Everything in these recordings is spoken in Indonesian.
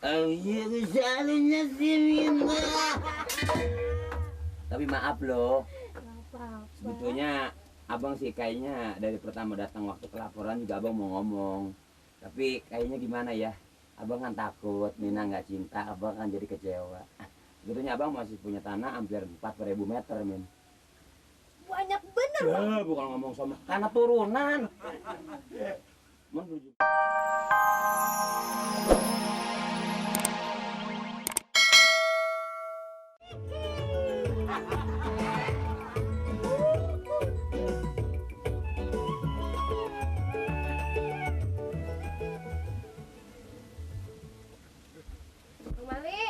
Oh iya, salahnya si Mina. Tapi maaf loh. Apa-apa. Sebetulnya abang sih kayaknya dari pertama datang waktu kelaporan juga abang mau ngomong. Tapi kayaknya gimana ya? Abang kan takut Mina nggak cinta, abang kan jadi kecewa. Sebetulnya abang masih punya tanah hampir 4.000 meter, Min. Banyak bener, Bang. Ya, bukan ngomong sama karena turunan. Menuju. Bang Mali.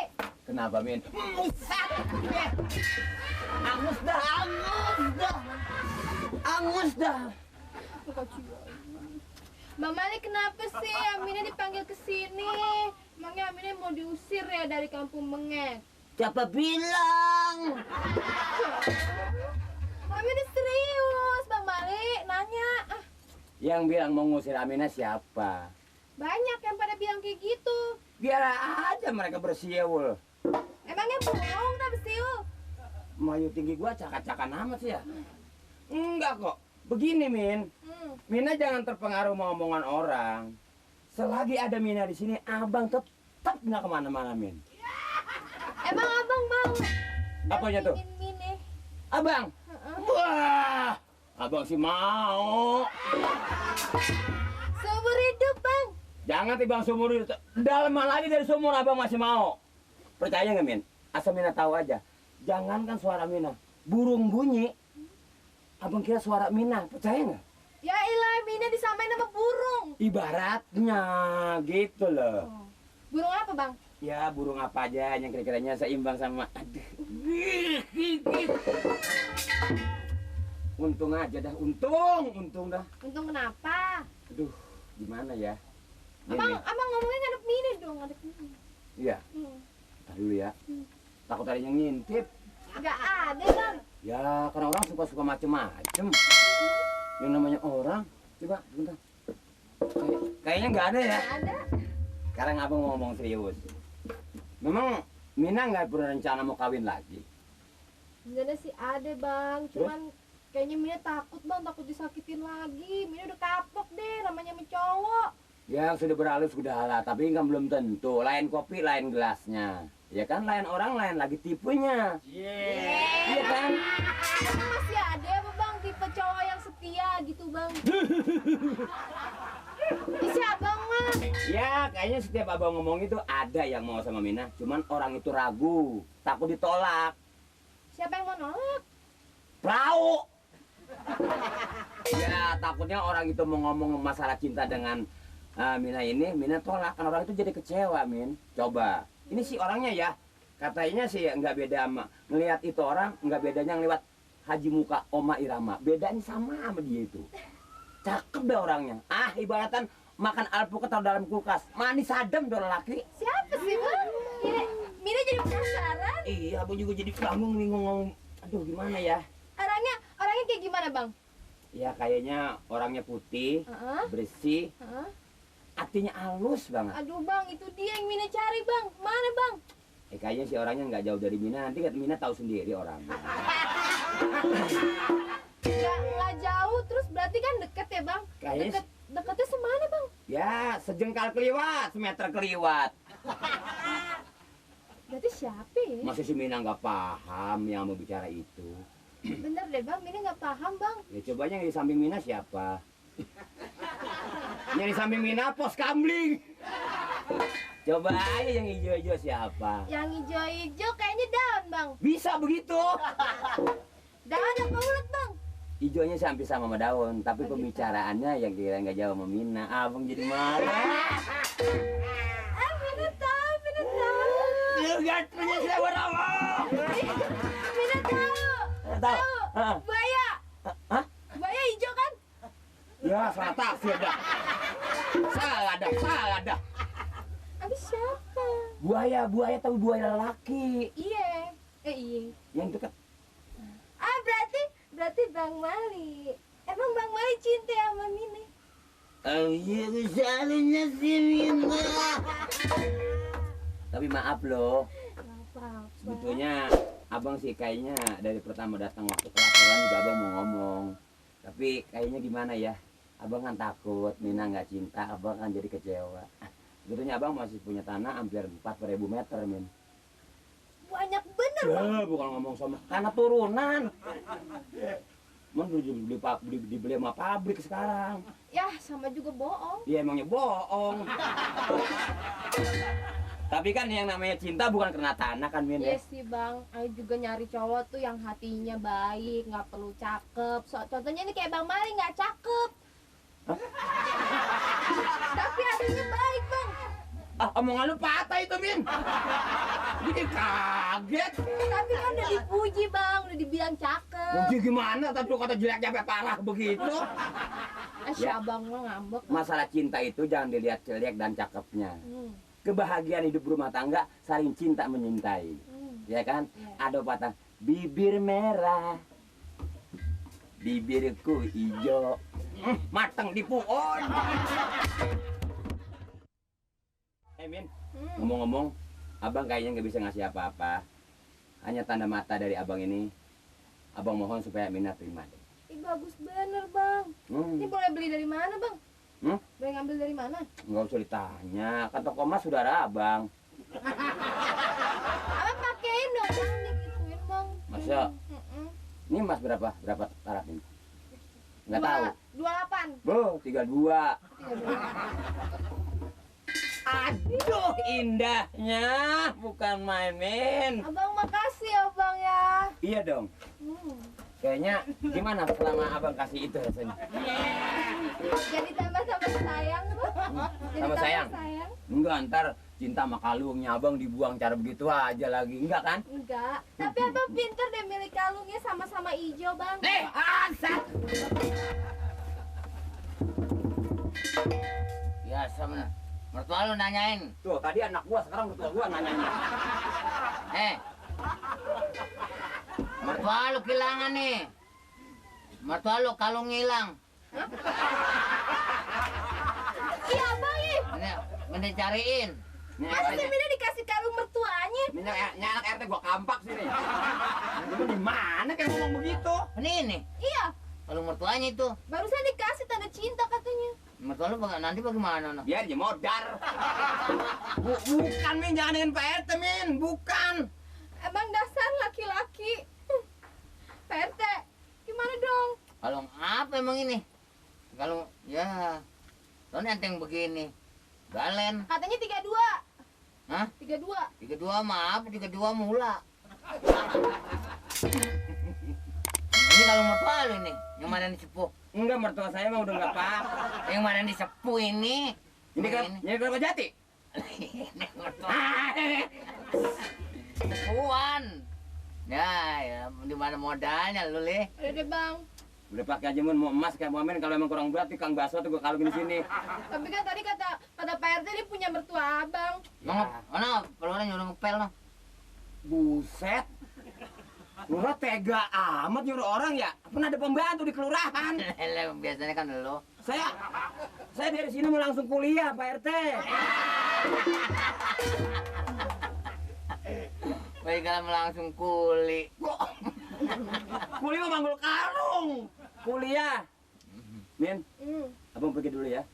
Kenapa, Min? Angus dah, angus dah. Angus dah. Bang Mali kenapa sih Aminah dipanggil ke sini? Emangnya Aminah mau diusir ya dari kampung Mengek? Siapa bilang? Aminah serius, Bang Mali nanya. Yang bilang mau ngusir Aminah siapa? Banyak yang pada bilang kayak gitu. Biar aja mereka bersiul. Emangnya bohong tak bersiul? Mayu tinggi gua cakak-cakan amat sih ya. Enggak kok. Begini, Min. Mina jangan terpengaruh sama omongan orang. Selagi ada Mina di sini, abang tetap nggak kemana-mana, Min. Emang abang mau? Apanya tuh? Mine. Abang? Wah, abang sih mau. Seumur hidup, Bang. Jangan tiba seumur hidup. Dalaman lagi dari sumur abang masih mau. Percaya nggak, Min? Asal Mina tahu aja. Jangankan suara Mina, burung bunyi. Abang kira suara Mina, percaya nggak? Ya ilah, Mina disamain sama burung. Ibaratnya gitu loh. Oh. Burung apa, Bang? Ya burung apa aja yang kira-kiranya seimbang sama. Aduh. Untung aja dah, untung dah. Untung kenapa? Aduh, gimana ya? Abang ngomongnya ngadep Mina dong, ngadep Mina. Iya, tar dulu ya. Takut ada yang ngintip. Gak ada, Bang. Ya, karena orang suka-suka macem-macem. Yang namanya orang, coba bentar. Kayaknya nggak ada ya. Gak ada. Sekarang abang ngomong serius. Memang Mina nggak pernah rencana mau kawin lagi. Sebenarnya sih ada, Bang. Cuman kayaknya Mina takut, Bang. Takut disakitin lagi. Mina udah kapok deh, namanya sama cowok. Ya sudah beralih sudah lah, tapi kan belum tentu. Lain kopi, lain gelasnya. Ya kan, lain orang, lain lagi tipenya. Iya kan? Emang masih ada apa, Bang, tipe cowok yang setia gitu, Bang? Isi abang mah. Ya, kayaknya setiap abang ngomong itu ada yang mau sama Mina. Cuman orang itu ragu, takut ditolak. Siapa yang mau nolak? Perahu. Ya, takutnya orang itu mau ngomong masalah cinta dengan Mina ini, Mina tolak. Kan orang itu jadi kecewa, Min. Coba. Ini sih orangnya ya, katanya sih nggak beda sama ngelihat itu orang, nggak bedanya ngelihat Haji Muka Oma Irama. Bedanya sama dia itu. Cakep deh orangnya. Ibaratan makan alpukat taruh dalam kulkas. Manis adem dong laki. Siapa sih, Bang? Mina jadi penasaran. Iya, aku juga jadi bingung. Aduh, gimana ya? Orangnya kayak gimana, Bang? Ya kayaknya orangnya putih, bersih, hatinya halus banget. Aduh, Bang, itu dia yang Mina cari, Bang. Mana, Bang? Kayaknya si orangnya nggak jauh dari Mina. Nanti Mina tahu sendiri orangnya. Nggak jauh, terus berarti kan deket ya, Bang? Kayaknya Deketnya semana, Bang? ya sejengkal keliwat, semeter keliwat. Berarti siapa ya? Masa si Mina nggak paham yang mau bicara itu? Bener deh, Bang, Mina nggak paham, Bang. Ya cobanya yang di samping Mina siapa? Yang di samping Mina pos kamling. Coba aja yang hijau-hijau siapa? Yang hijau-hijau kayaknya daun, Bang. Bisa begitu? Daun apa ulet, Bang? Hijaunya sih hampir sama daun, tapi pembicaraannya yang kira nggak jauh sama Mina. Abang jadi marah. Mina tahu, Mina tahu. Lihat punya siapa nama? Mina tahu. Tahu? Buaya. Hah? Buaya hijau kan? Ya, salah tafsir dah. Salah dah. Habis siapa? Buaya tapi buaya lelaki. Iya. Iya. Yang dekat. Berarti Bang Mali. Emang Bang Mali cinta sama Mina? Oh iya, salahnya si Mina. Tapi maaf loh, Nggak apa-apa. sebetulnya abang sih kayaknya dari pertama datang waktu pelaporan juga abang mau ngomong. Tapi kayaknya gimana ya, abang kan takut Mina nggak cinta, abang kan jadi kecewa. Sebetulnya abang masih punya tanah hampir 4.000 meter, Min. Banyak bener bang. Ya, bukan ngomong sama tanah turunan. Man dibeli sama pabrik sekarang. Ya sama juga bohong. Ya emangnya bohong. Tapi kan yang namanya cinta bukan karena tanah kan, Min Iya ya. sih bang, aku juga nyari cowok tuh yang hatinya baik, nggak perlu cakep. Contohnya ini kayak Bang Mali nggak cakep. Tapi hatinya baik bang. Ah, omongan lu patah itu, Min. Bikin kaget. Tapi kan udah dipuji bang, udah dibilang cakep. Mungkin gimana tapi lu kata jelek sampai parah begitu. Si Ya. abang mah ngambek. Masalah cinta itu jangan dilihat jelek dan cakepnya. Hmm. Kebahagiaan hidup berumah tangga saling cinta menyintai. Ya kan? Ya. Ada pepatah bibir merah, bibirku hijau, matang di pohon. Min, ngomong-ngomong, abang kayaknya nggak bisa ngasih apa-apa. Hanya tanda mata dari abang ini. Abang mohon supaya Mina terima deh. Ih bagus bener bang. Ini boleh beli dari mana bang? Boleh ngambil dari mana? Nggak usah ditanya, kan toko emas saudara abang. Abang pakein dong bang, digituin bang. Masa? Ini emas berapa? Berapa karat ini? Nggak tahu. 28. Boh, 32. 32. Aduh, indahnya. Bukan main-main. Abang makasih ya bang ya. Iya dong. Kayaknya gimana selama abang kasih itu rasanya? Jadi tambah-tambah sayang bang. Jadi Tambah sayang? sayang. Enggak, ntar cinta sama kalungnya abang dibuang cara begitu aja lagi. Enggak kan? Enggak. Tapi abang pinter deh milih kalungnya sama-sama hijau bang. Nih, asal. Ya sama mertua lu nanyain. Tuh, tadi anak gua, sekarang mertua gua nanyain. Mertua lu kehilangan nih. Mertua lu kalung hilang. Iya bang ih. Mending cariin. Masa sih Mina dikasih kalung mertuanya? Mina anak RT gua kampak sini. Lu di mana kayak ngomong begitu? Ini Iya. kalung mertuanya itu. Barusan dikasih tanda cinta katanya. Mertua lu nanti bagaimana? No? Biar dia modar. Bukan, Min, jangan dengan Pak RT, Min. Bukan. Emang dasar laki-laki. Pak RT, gimana dong? Kalung apa emang ini? Kalung ya. Soalnya yang begini. Galen. Katanya 32. Hah? 32. 32 maaf, 32 mula. Ini kalung mertua lu ini, yang mana disepuh. Enggak, mertua saya mah udah enggak apa. Yang mana disepuh ini. Ini kan kelapa jati. Ini mertua. Sepuan. Ya, di mana modalnya lu, Le? Udah deh bang. Udah pakai aja, Mun, mau emas kayak mau main, kalau emang kurang berat tukang bakso tuh gua kalungin di sini. Tapi kan tadi kata Pak RT dia punya mertua abang. Mana peluang nyuruh ngepel no? Buset. Lurah tega amat nyuruh orang ya. Pernah ada pembantu di kelurahan. Biasanya kan lo. Saya dari sini mau langsung kuliah, Pak RT. Baik kalau langsung kuli. Kuliah mau manggul karung. Kuliah. Min, abang pergi dulu ya.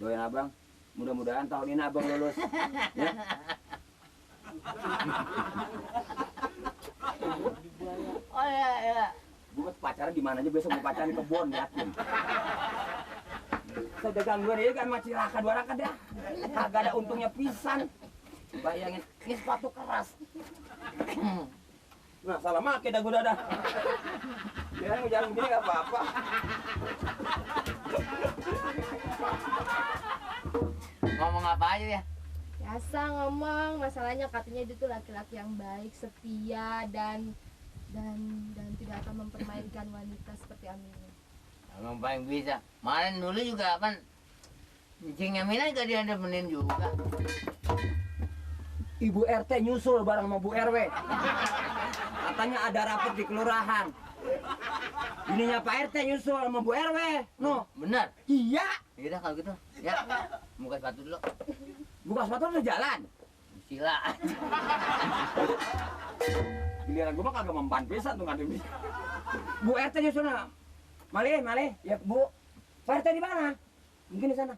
Doain abang. Mudah-mudahan tahun ini abang lulus. Ya. Oh iya. Gue pacaran di mana aja, besok gue pacaran di kebun, yakin. Saya udah gangguan ya kan macam raka dua raka dah. Kagak ada untungnya pisan. Bayangin, ini sepatu keras. Nah, salah make dah gue dah. Jangan jalan gini gak apa-apa. Ngomong apa aja ya? Biasa ngomong, masalahnya katanya dia tuh laki-laki yang baik, setia dan tidak akan mempermainkan wanita seperti Amina. Emang paling bisa. Kemarin dulu juga kan cicingnya Mina juga dia nemenin juga. Ibu RT nyusul bareng sama Bu RW. Katanya ada rapat di kelurahan. Ininya Pak RT nyusul sama Bu RW. No, Bener? iya. Iya dah kalau gitu. Ya, buka sepatu dulu. Buka sepatu udah jalan. Gila. Giliran gua mah kagak mempan pisan tuh ngademi. Bu RT di sana. Male, ya Bu. Pak RT di mana? Mungkin di sana.